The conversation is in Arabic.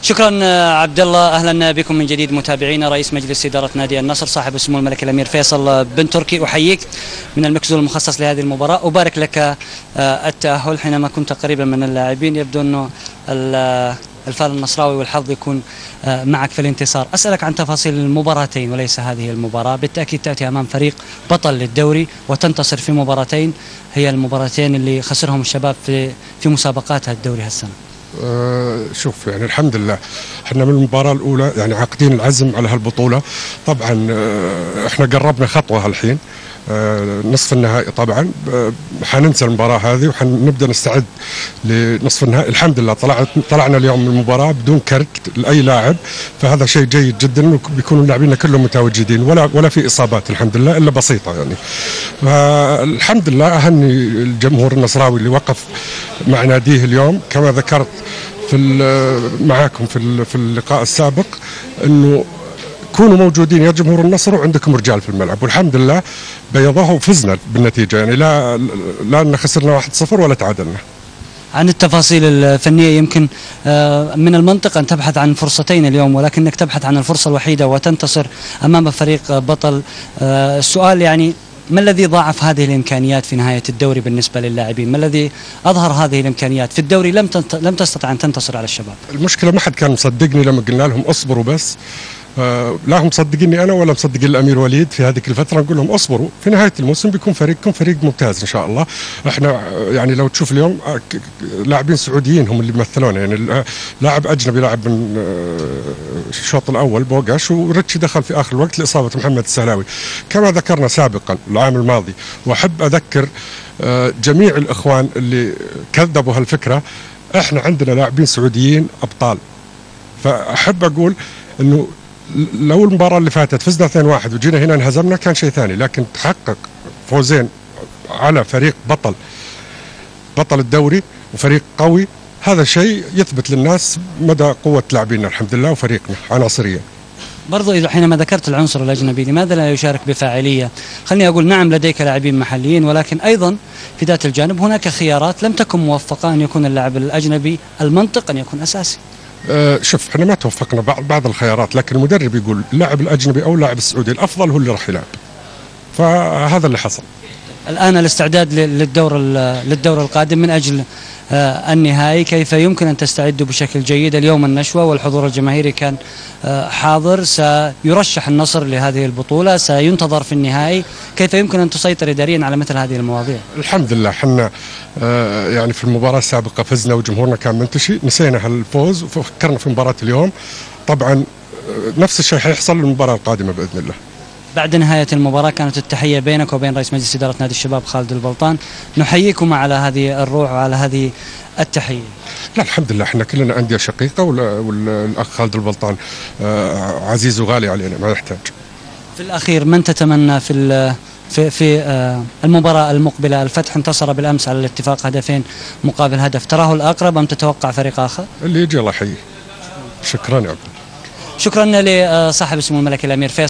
شكرا عبد الله، اهلا بكم من جديد متابعينا. رئيس مجلس اداره نادي النصر صاحب السمو الملك الامير فيصل بن تركي، احييك من المكزول المخصص لهذه المباراه، ابارك لك التاهل. حينما كنت قريبا من اللاعبين يبدو انه الفال النصراوي والحظ يكون معك في الانتصار. اسالك عن تفاصيل المباراتين وليس هذه المباراه، بالتاكيد تاتي امام فريق بطل للدوري وتنتصر في مباراتين هي المباراتين اللي خسرهم الشباب في مسابقات الدوري هالسنه. شوف يعني الحمد لله احنا من المباراة الأولى يعني عاقدين العزم على هالبطولة. طبعا احنا قربنا خطوة هالحين، نصف النهائي طبعا حننسى المباراة هذه وحنبدأ نستعد لنصف النهائي. الحمد لله طلعنا اليوم من المباراة بدون كرت لأي لاعب، فهذا شيء جيد جدا، وبيكونوا لاعبينا كلهم متواجدين ولا في إصابات الحمد لله إلا بسيطة يعني. فالحمد لله أهني الجمهور النصراوي اللي وقف مع ناديه اليوم. كما ذكرت معاكم في اللقاء السابق انه كونوا موجودين يا جمهور النصر وعندكم رجال في الملعب، والحمد لله بيضوها وفزنا بالنتيجه، يعني لا ان خسرنا 1-0 ولا تعادلنا. عن التفاصيل الفنيه يمكن من المنطق ان تبحث عن فرصتين اليوم، ولكنك تبحث عن الفرصه الوحيده وتنتصر امام فريق بطل. السؤال يعني ما الذي ضاعف هذه الامكانيات في نهايه الدوري بالنسبه للاعبين؟ ما الذي اظهر هذه الامكانيات في الدوري لم تستطع ان تنتصر على الشباب؟ المشكله ما حد كان مصدقني لما قلنا لهم اصبروا بس. لا هم مصدقيني انا ولا مصدقين الامير وليد. في هذيك الفتره نقول لهم اصبروا، في نهايه الموسم بيكون فريقكم فريق ممتاز ان شاء الله. احنا يعني لو تشوف اليوم لاعبين سعوديين هم اللي بيمثلونا، يعني لاعب اجنبي لاعب من الشوط الاول بوغاش، وريتشي دخل في اخر الوقت لاصابه محمد السهلاوي كما ذكرنا سابقا العام الماضي. واحب اذكر جميع الاخوان اللي كذبوا هالفكره، احنا عندنا لاعبين سعوديين ابطال. فاحب اقول انه لو المباراة اللي فاتت فزنا 2-1 وجينا هنا انهزمنا كان شيء ثاني، لكن تحقق فوزين على فريق بطل الدوري وفريق قوي، هذا شيء يثبت للناس مدى قوة لاعبينا الحمد لله وفريقنا عناصريا. برضو إذا حينما ذكرت العنصر الأجنبي، لماذا لا يشارك بفاعلية؟ خليني أقول نعم لديك لاعبين محليين، ولكن أيضا في ذات الجانب هناك خيارات لم تكن موفقة أن يكون اللاعب الأجنبي المنطق أن يكون أساسي. شوف احنا ما توفقنا بعض الخيارات، لكن المدرب يقول اللاعب الاجنبي او اللاعب السعودي الافضل هو اللي راح يلعب، فهذا اللي حصل. الان الاستعداد للدور القادم من اجل النهائي، كيف يمكن ان تستعدوا بشكل جيد؟ اليوم النشوه والحضور الجماهيري كان حاضر، سيرشح النصر لهذه البطوله، سينتظر في النهائي، كيف يمكن ان تسيطر اداريا على مثل هذه المواضيع؟ الحمد لله احنا يعني في المباراه السابقه فزنا وجمهورنا كان منتشي، نسينا هالفوز وفكرنا في مباراه اليوم. طبعا نفس الشيء حيحصل للمباراه القادمه باذن الله. بعد نهاية المباراة كانت التحية بينك وبين رئيس مجلس إدارة نادي الشباب خالد البلطان، نحييكم على هذه الروح وعلى هذه التحية. لا الحمد لله احنا كلنا أندية شقيقة، والأخ خالد البلطان عزيز وغالي علينا ما يحتاج. في الأخير من تتمنى في المباراة المقبلة؟ الفتح انتصر بالأمس على الاتفاق هدفين مقابل هدف، تراه الأقرب أم تتوقع فريق آخر؟ اللي يجي الله يحييه. شكرا يا عبد. شكرا لصاحب السمو الملك الأمير فيصل.